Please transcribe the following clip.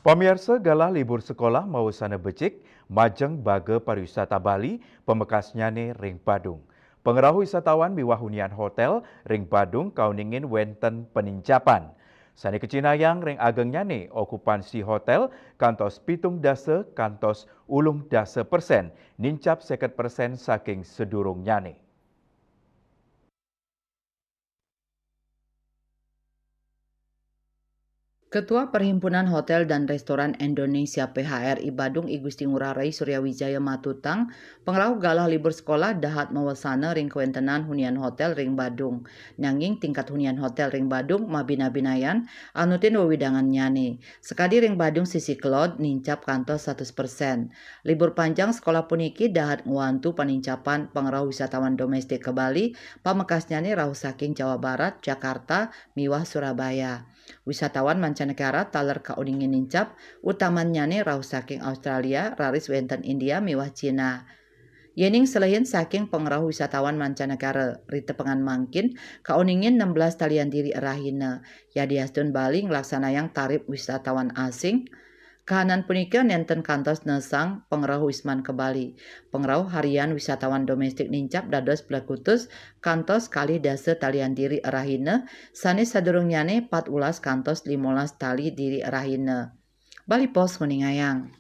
Pemirsa galah libur sekolah mau sana becik, majeng baga pariwisata Bali, pemekasnya nih ring Badung. Pengerau wisatawan biwah hunian hotel ring Badung kauningin wenten penincapan. Sani kecinayang ring agengnya nih okupansi hotel kantos pitung dase kantos ulung dase persen, nincap 50% saking sedurungnya nih. Ketua Perhimpunan Hotel dan Restoran Indonesia PHRI Badung I Gusti Ngurah Rai Suryawijaya Matutang, pengrau galah libur sekolah dahat mawasana ring kuentenan hunian hotel ring Badung. Nanging tingkat hunian hotel ring Badung mabina-binayan anutin wewidangan nyane. Sekadi ring Badung sisi kelod nincap kantos 100%. Libur panjang sekolah puniki dahat nguantu penincapan pengrau wisatawan domestik ke Bali, pamekasnya nih rauh saking Jawa Barat, Jakarta, miwah Surabaya. Wisatawan mancanegara taler kauningin nincap, utamanya nih rauh saking Australia, raris wenten India, miwah Cina. Yening selain saking pengerau wisatawan mancanegara, rite pengan mangkin, kauningin 16 talian diri erahina, ya diastun Bali ngelaksana tarif wisatawan asing, kahanan punika nenten kantos nesang pengerau wisman ke Bali. Pengerau harian wisatawan domestik nincap dados belakutus kantos kali dase talian diri erahina, sanes sadurungyane 14 kantos 15 tali diri erahina. Bali Pos Kuningayang.